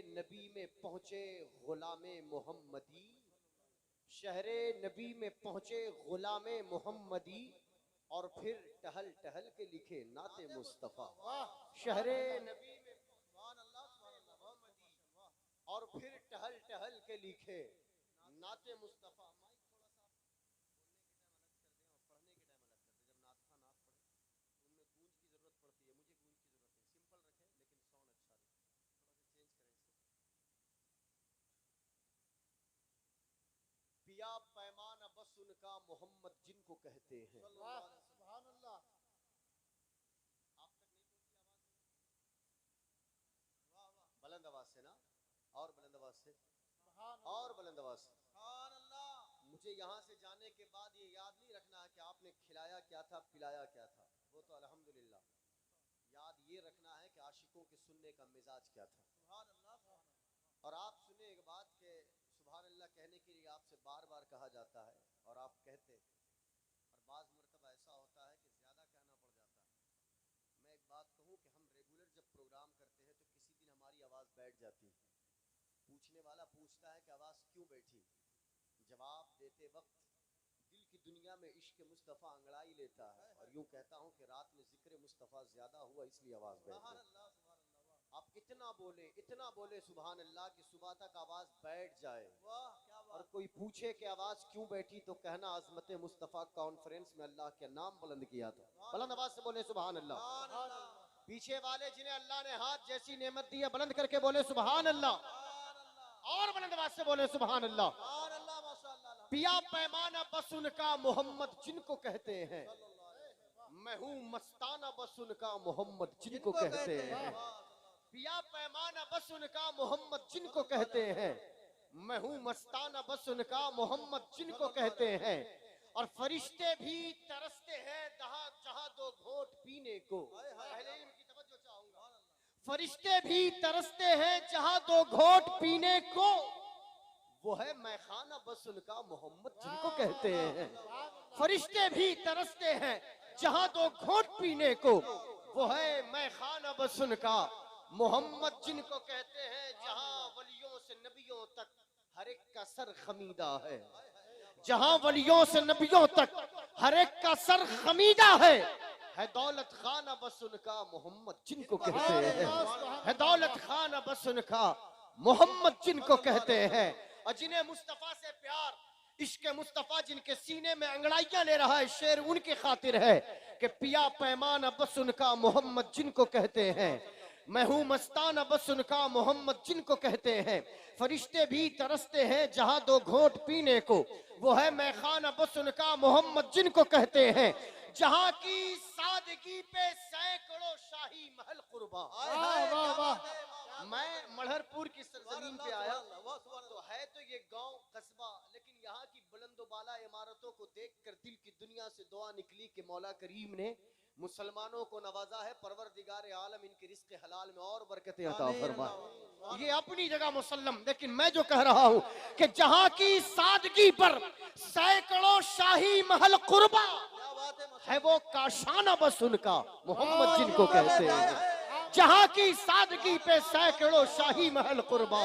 नबी में पहुंचे गुलामे मोहम्मदी, शहरे नबी में पहुंचे गुलामे मोहम्मदी, और फिर टहल टहल के लिखे नाते मुस्तफा। शहरे नबी में और फिर टहल टहल के लिखे नाते मुस्तफा। पिया पैमाना बस उनका मोहम्मद जिनको कहते हैं। सुभान अल्लाह। आप तक नहीं पहुंची आवाज? बुलंद आवाज से ना, और बुलंद आवाज से, और बुलंद आवाज से। मुझे यहाँ से जाने के बाद ये याद नहीं रखना है कि आपने खिलाया क्या था, पिलाया क्या था, वो तो अल्हम्दुलिल्लाह। याद ये रखना है कि आशिकों के सुनने का मिजाज क्या था। और आप सुने एक बात के सुभान अल्लाह कहने के लिए आपसे बार बार कहा जाता है और आप कहते, और बाज़ मरतबा ऐसा होता है कि ज़्यादा कहना पड़ जाता है। मैं एक बात कहूँ कि हम रेगुलर जब प्रोग्राम करते हैं तो किसी दिन हमारी आवाज़ बैठ जाती है। पूछने वाला पूछता है कि आवाज़ क्यों बैठी, जवाब देते वक्त दिल की दुनिया में इश्क मुस्तफ़ा अंगड़ाई लेता है और यूँ कहता हूँ कि रात में जिक्र मुस्तफ़ा ज़्यादा हुआ इसलिए आवाज़ बैठ गई। आप इतना बोले सुभान अल्लाह कि सुबह तक आवाज बैठ जाए। और कोई पूछे कि आवाज क्यों बैठी तो कहना अज़मत मुस्तफ़ा कॉन्फ्रेंस में अल्लाह के नाम बुलंद किया था। बुलंद आवाज से बोले सुभान अल्लाह। पीछे वाले जिन्हें अल्लाह ने हाथ जैसी नेमत दी है बुलंद करके बोले सुभान अल्लाह, और बुलंद आवाज से बोले सुभान अल्लाह। पिया पैमाना बस उनका मोहम्मद जिनको कहते हैं, मैं हूँ मस्ताना बस उनका मोहम्मद जिनको कहते हैं। पिया पैमाना बस उनका मोहम्मद जिनको कहते हैं, मैं हूँ मस्ताना बस उनका मोहम्मद जिनको कहते हैं। और फरिश्ते भी तरसते हैं जहाँ दो घोट पीने को। पहले इनकी तवज्जो चाहूंगा। फरिश्ते भी तरसते हैं जहाँ दो घोट पीने को, वो है मैखाना बस उनका मोहम्मद जिनको कहते हैं। फरिश्ते भी तरसते हैं जहाँ दो घोट पीने को, वो है मैखाना बस उनका मोहम्मद जिनको कहते हैं। जहाँ वलियों से नबियों तक हर एक का सर खमीदा है, जहाँ वलियों से नबियों तक हर एक का सर खमीदा है दौलत खाना बस उनका मोहम्मद जिनको कहते हैं। है दौलत खाना बस उनका मोहम्मद जिनको कहते हैं। और जिन्हें मुस्तफा से प्यार, इश्क मुस्तफा जिनके सीने में अंगड़ाइयां ले रहा है, शेर उनकी खातिर है कि पिया पैमाना बस उनका मोहम्मद जिनको कहते हैं, मैं हूँ मस्ताना बस उनका मोहम्मद जिनको कहते हैं। फरिश्ते भी तरसते हैं जहाँ दो घोट पीने को, वो है मैखाना बस उनका मोहम्मद जिनको कहते हैं। जहाँ की सादगी पे सैकड़ों शाही महल कुर्बा। मैं मढ़रपुर की सरजमीन पे आया तो है तो ये गांव कस्बा, लेकिन यहाँ की बुलंदोबाला इमारतों को देखकर दिल की दुनिया से दुआ निकली कि मौला करीम ने मुसलमानों को नवाजा है, परवरदिगार आलम इनके रिज़्क़ हलाल में और बरकतें अता फरमाए। ये अपनी जगह मुसल्लम, लेकिन मैं जो कह रहा हूँ कि जहाँ की सादगी पर सैकड़ों शाही महल कुर्बा है, वो काशाना बस उनका मोहम्मद जिनको कहते हैं। जहाँ की सादगी पे सैकड़ों शाही महल कुर्बा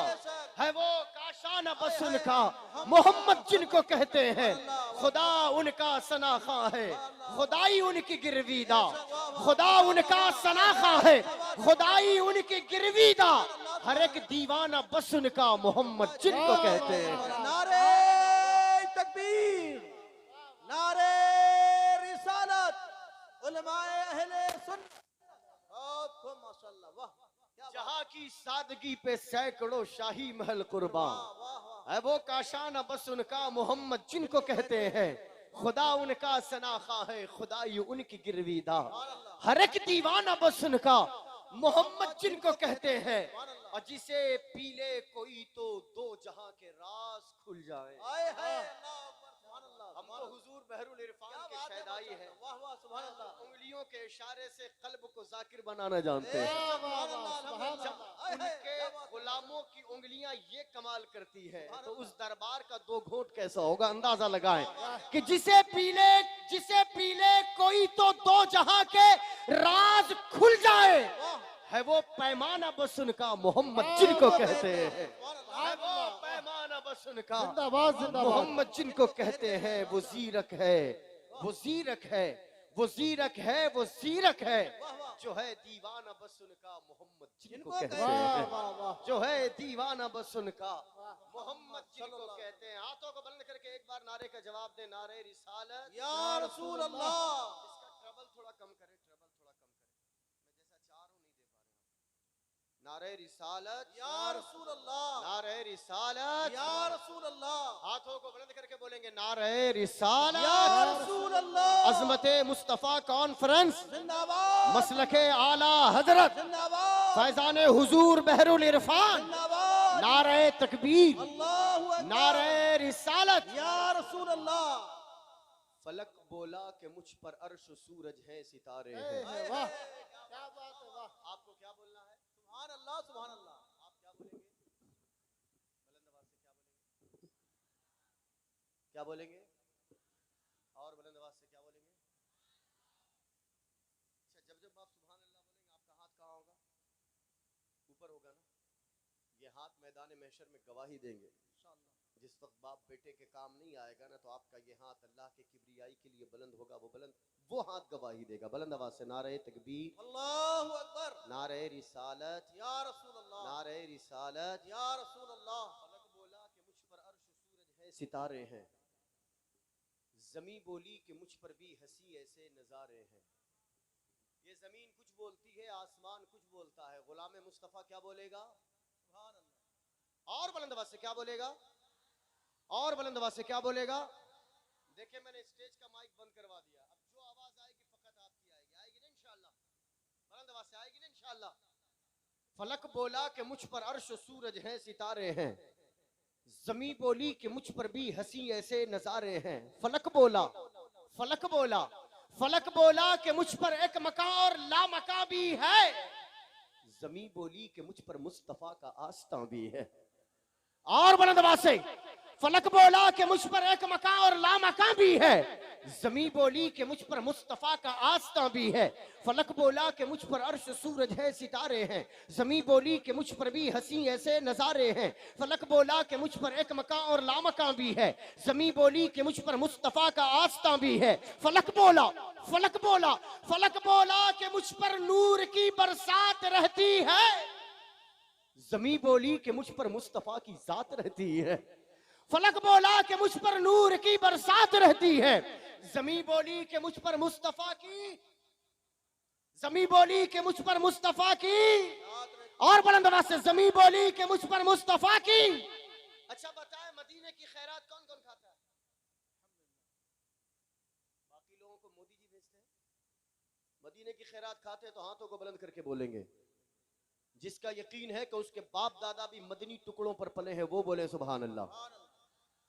है, वो काशाना बस उनका मोहम्मद जिनको कहते हैं। खुदा उनका सनाखा है, खुदाई उनकी गिरवीदा, खुदा उनका सनाखा है, खुदाई उनकी गिरवीदा, हर एक दीवाना बस उनका मोहम्मद जिनको कहते हैं। नारे तकबीर, नारे रिसालत, उलमाए अहले सुन्नत। माशाअल्लाह, वाह। जहाँ की सादगी पे सैकड़ों शाही महल कुर्बा है, वो काशाना बस उनका मोहम्मद जिनको कहते हैं। खुदा उनका सनाखा है, खुदाई उनकी गिरवीदा, हर एक दीवाना बस उनका मोहम्मद जिनको कहते हैं। और जिसे पीले कोई तो दो जहां के राज खुल जाए। हम तो हुजूर बहरुल इरफान के शहदाई हैं। वाह वाह सुभान अल्लाह। उंगलियों के इशारे से कल्ब को जाकिर बनाना जानते हैं। उनके गुलामों की उंगलियां ये कमाल करती है तो उस दरबार का दो घोट कैसा होगा, अंदाजा लगाएं कि जिसे पीले कोई तो दो जहां के राज खुल जाए। है वो पैमाना बस उनका मोहम्मद जिनको कहते हैं, है वो पैमाना बस उनका जिंदाबाद जिंदाबाद। मोहम्मद जिनको कहते हैं। वो जीरक है, वो जीरक है, वो जीरक है, वो जीरक है, जो है दीवाना बस उनका मोहम्मद जिनको कहते हैं, वाह वाह। जो है दीवाना बस उनका मोहम्मद जिनको कहते हैं। हाथों को बुलंद करके एक बार नारे का जवाब दे, नारे रिसालत या रसूल अल्लाह। इसका ट्रबल थोड़ा कम करें, ट्रबल थोड़ा कम करें, मैं जैसा चाह रहा हूं नहीं दे पा रहे। नारे रिसालत या रसूल अल्लाह। नारे रिसालत या रसूल अल्लाह। हाथों को बुलंद करके बोलेंगे नारे रिसालत। या रसूल अल्लाह। अजमत मुस्तफा कॉन्फ्रेंस जिंदाबाद मसलके आला हजरत जिंदाबाद फैजान हुजूर बहरुल इरफान जिंदाबाद। नारे तकबीर अल्लाहु अकबर। नारे रिसालत। या रसूल अल्लाह। फलक बोला कि मुझ पर अर्श सूरज है, सितारे ए, हैं। है, वाह क्या बात है, वाह। आपको क्या बोलना है? सुभान अल्लाह सुभान अल्लाह। आप क्या बोलेंगे? बुलंद आवाज से क्या बोलेंगे? और बुलंद आवाज से क्या बोलेंगे? अच्छा, जब जब आप सुभान अल्लाह बोलेंगे आपका हाथ कहाँ होगा? ऊपर होगा ना? ये हाथ मैदान महशर में गवाही देंगे। जिस वक्त बाप बेटे के काम नहीं आएगा ना, तो आपका ये हाथ अल्लाह के किबरियाई के लिए बुलंद होगा। वो हाथ गवाही देगा। बुलंद आवाज से नारे तकबीर, अल्लाहु अकबर। नारे रिसालत, या रसूल अल्लाह। नारे रिसालत। या रसूल अल्लाह। फलक बोला कि मुझ पर अर्श सूरज है, सितारे हैं। जमी बोली कि मुझ पर भी हंसी ऐसे नजारे हैं। ये जमीन कुछ बोलती है, आसमान कुछ बोलता है। गुलाम मुस्तफा क्या बोलेगा? सुभान अल्लाह। और बुलंद आवाज से क्या बोलेगा? और बुलंद आवाज से क्या बोलेगा? देखिए, मैंने स्टेज का माइक बंद करवा दिया। अब जो आवाज आएगी फकत आपकी आएगी। आएगी ना इंशाअल्लाह? बुलंद आवाज से आएगी ना इंशाअल्लाह? फलक बोला कि मुझ पर अर्श सूरज हैं, सितारे हैं। जमी बोली कि मुझ पर भी हंसी ऐसे नजारे हैं। फलक बोला, फलक बोला, फलक बोला कि मुझ पर एक मका और ला मका भी है। जमी बोली कि मुझ पर मुस्तफा का आस्था भी है। और बुलंद आवाज से फलक बोला कि मुझ पर एक मका और ला मका भी है। जमी बोली कि मुझ पर मुस्तफा का आस्था भी है। फलक बोला कि मुझ पर अर्श सूरज है, सितारे हैं। जमी बोली कि मुझ पर भी हंसी ऐसे नजारे हैं। फलक बोला कि मुझ पर एक मका और ला मका भी है। जमी बोली कि मुझ पर मुस्तफा का आस्था भी है। फलक बोला, फलक बोला, फलक बोला कि मुझ पर नूर की बरसात रहती है। जमी बोली कि मुझ पर मुस्तफा की जात रहती है। फलक बोला कि मुझ पर नूर की बरसात रहती है। जमी बोली कि मुझ पर मुस्तफा की, जमी बोली कि मुझ पर मुस्तफा की, और बुलंद आवाज से जमी बोली कि मुझ पर मुस्तफा की। अच्छा बताएं, मदीने की खैरात कौन कौन खाता है? बाकी लोगों को मोदी जी भेजते हैं। मदीने की खैरात खाते हैं तो हाथों को बुलंद करके बोलेंगे। जिसका यकीन है कि उसके बाप दादा भी मदनी टुकड़ों पर पले हैं, वो बोले सुभान अल्लाह।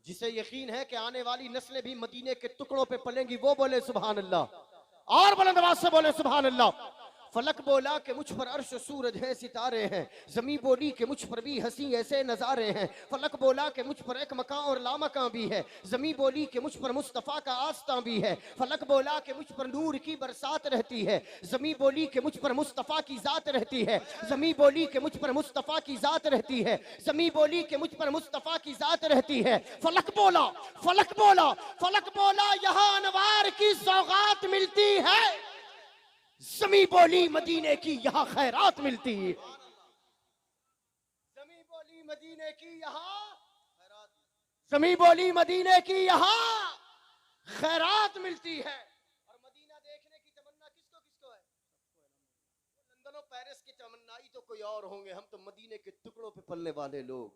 जिसे यकीन है कि आने वाली नस्लें भी मदीने के टुकड़ों पे पलेंगी, वो बोले सुभान अल्लाह। और बुलंद आवाज से बोले सुभान अल्लाह। फलक बोला कि मुझ पर अर्श सूरज है, सितारे हैं। जमी बोली कि मुझ पर भी हंसी ऐसे नजारे हैं। फलक बोला कि मुझ पर एक मका और लामका भी है। जमी बोली कि मुझ पर मुस्तफा का आस्था भी है। फलक बोला कि मुझ पर नूर की बरसात रहती है। जमी बोली कि मुझ पर मुस्तफा की जात रहती है। जमी बोली कि मुझ पर मुस्तफा की जात रहती है। जमी बोली कि मुझ पर मुस्तफा की जात रहती है। फलक बोला, फलक बोला, फलक बोला, यहाँ अनवार की सौगात मिलती है। जमी बोली मदीने की यहाँ खैरात मिलती है। जमी बोली मदीने की यहाँ खैरात, जमी बोली मदीने की यहाँ खैरात मिलती है। और मदीना देखने की तमन्ना किसको किसको है? लंदन और पेरिस की तमन्नाई तो कोई और होंगे, हम तो मदीने के टुकड़ों पे पलने वाले लोग।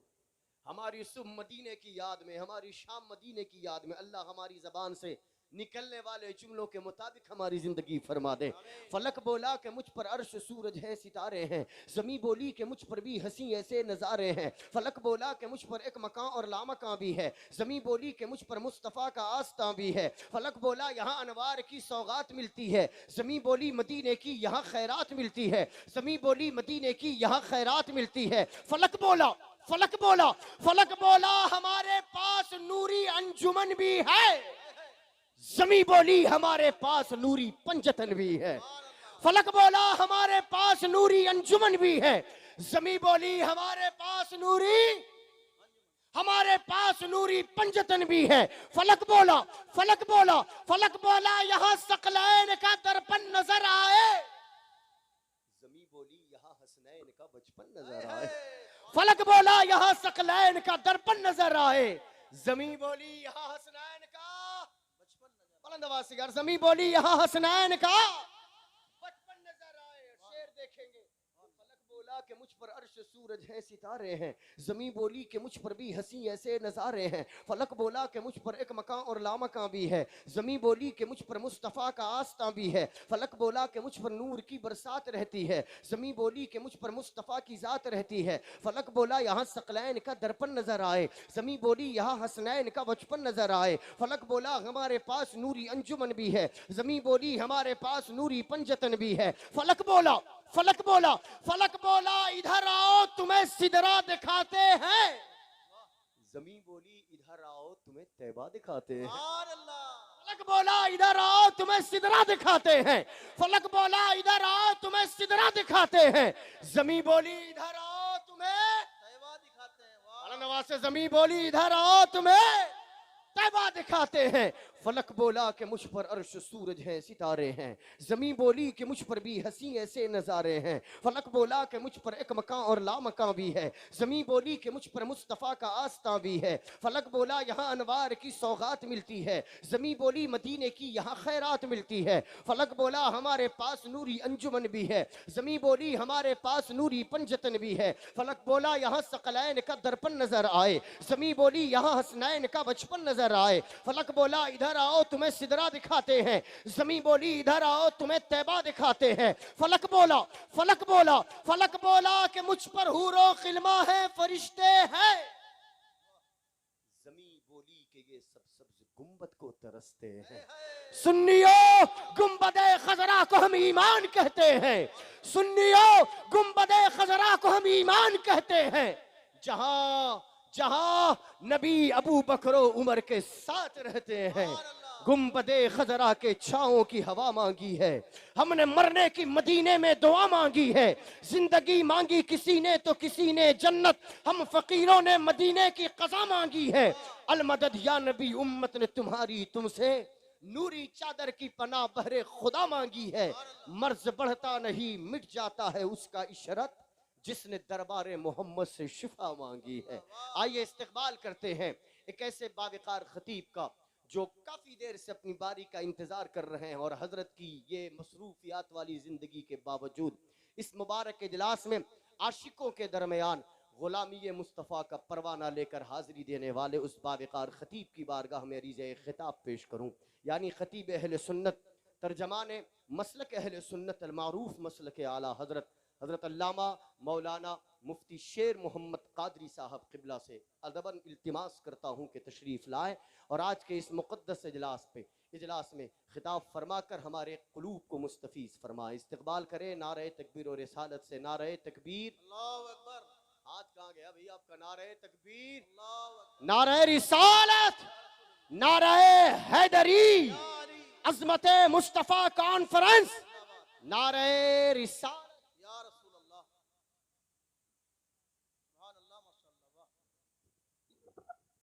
हमारी सुबह मदीने की याद में, हमारी शाम मदीने की याद में, अल्लाह हमारी जबान से निकलने वाले जुमलों के मुताबिक हमारी जिंदगी फरमा दे। फलक बोला कि मुझ पर अर्श सूरज है, सितारे हैं। जमी बोली कि मुझ पर भी हंसी ऐसे नजारे हैं। फलक बोला कि मुझ पर एक मकां और लामकां भी है। जमी बोली कि मुझ पर मुस्तफ़ा का आस्था भी है। फलक बोला यहाँ अनवार की सौगात मिलती है। जमी बोली मदीने की यहाँ खैरात मिलती है। जमी बोली मदीने की यहाँ खैरात मिलती है। फलक बोला, फलक बोला, फलक बोला हमारे पास नूरी अंजुमन भी है। जमी बोली हमारे पास नूरी पंजतन भी है। फलक बोला हमारे पास नूरी अंजुमन भी है। जमी बोली हमारे पास नूरी पंजतन भी है। फलक बोला यहाँ सकलैन का दर्पण नजर आए। जमी बोली यहाँ हसनैन का बचपन नजर आए। फलक बोला यहाँ सकलैन का दर्पण नजर आए। जमी बोली यहाँ हसनैन का बचपन नजर, बुलंद आवाज से यार, जमी बोली यहाँ हसनैन का बचपन नजर आए। शेर देखेंगे, फलक बोला कि मुझ पर अर्श सूरज है सितारे हैं। जमी बोली कि मुझ पर भी हंसी ऐसे नजारे हैं। फलक बोला कि मुझ पर एक मकां और लामकां भी है। जमी बोली कि मुझ पर मुस्तफ़ा का आस्था भी है। फलक बोला कि मुझ पर नूर की बरसात रहती है। जमी बोली कि मुझ पर मुस्तफ़ा की जात रहती है। फलक बोला यहाँ सकलैन का दर्पण नजर आए। जमी बोली यहाँ हसनैन का बचपन नजर आए। फलक बोला हमारे पास नूरी अंजुमन भी है। जमी बोली हमारे पास नूरी पंजतन भी है। फलक बोला इधर आओ तुम्हें सिदरा दिखाते हैं। जमी बोली इधर आओ तुम्हें तैबा दिखाते हैं। फलक बोला इधर आओ तुम्हें सिदरा दिखाते हैं। फलक बोला इधर आओ तुम्हें सिदरा दिखाते हैं। जमी बोली इधर आओ तुम्हें तैबा दिखाते हैं। बुलंद आवाज से जमी बोली इधर आओ तुम्हें तैबा दिखाते हैं। फलक बोला कि मुझ पर अर्श सूरज हैं सितारे हैं। जमी बोली कि मुझ पर भी हंसी ऐसे नजारे हैं। फलक बोला कि मुझ पर एक मकां और लामकां भी है। जमी बोली कि मुझ पर मुस्तफ़ा का आस्था भी है। फलक बोला यहाँ अनवार की सौगात मिलती है। जमी बोली मदीने की यहाँ खैरात मिलती है। फलक बोला हमारे पास नूरी अंजुमन भी है। जमी बोली हमारे पास नूरी पंजतन भी है। फलक बोला यहाँ सकलैन का दर्पण नजर आए। जमी बोली यहाँ हसनैन का बचपन नजर आए। फलक बोला इधर आओ तुम्हें सिदरा दिखाते हैं। जमी बोली इधर आओ तुम्हें तैबा दिखाते हैं। फलक बोला कि मुझ पर हूरो खिल्मा है फरिश्ते हैं। जमी बोली कि ये सब सब्ज गुंबद को तरसते हैं। सुन्नियों गुंबदे खजरा को हम ईमान कहते हैं। सुन्नियों गुंबदे खजरा को हम ईमान कहते हैं। जहां नबी अबू बकर उमर के साथ रहते हैं। गुंबदे खजरा के छाओं की हवा मांगी है। हमने मरने की मदीने में दुआ मांगी है। जिंदगी मांगी किसी ने तो किसी ने जन्नत। हम फकीरों ने मदीने की कज़ा मांगी है। अलमदद या नबी उम्मत ने तुम्हारी तुमसे नूरी चादर की पनाह बहरे खुदा मांगी है। मर्ज बढ़ता नहीं मिट जाता है उसका इशरत जिसने दरबारे मोहम्मद से शिफा मांगी है। आइए इस्तकबाल करते हैं एक ऐसे बावकार खतीब का जो काफी देर से अपनी बारी का इंतजार कर रहे हैं और हजरत की ये मसरूफियात वाली जिंदगी के बावजूद इस मुबारक इजलास में आशिकों के दरमियान गुलामी मुस्तफ़ा का परवाना लेकर हाजिरी देने वाले उस बावकार खतीब की बारगाह में अरीज़े खिताब पेश करूं, यानी खतीब अहले सुन्नत तर्जमान मसलक अहले सुन्नत अल मारूफ मसलक आला हजरत अल्लामा मौलाना मुफ्ती शेर मोहम्मद कादरी साहब क़िबला से अदबन इल्तिमास करता हूँ कि तशरीफ़ लाएँ और आज के इस मुक़द्दस इजलास में खिताब फरमाकर हमारे क़ुलूब को मुस्तफ़ीज़ फरमाए। इस्तक़बाल करें नारे तकबीर और रिसालत से। नारे तकबीर, अल्लाहु अकबर। हाथ कहाँ गया भैया आपका? नारे तकबीर, नारे रिसालत, नारे हैदरी, अज़मत मुस्तफ़ा कॉन्फ्रेंस, नारे रिसालत।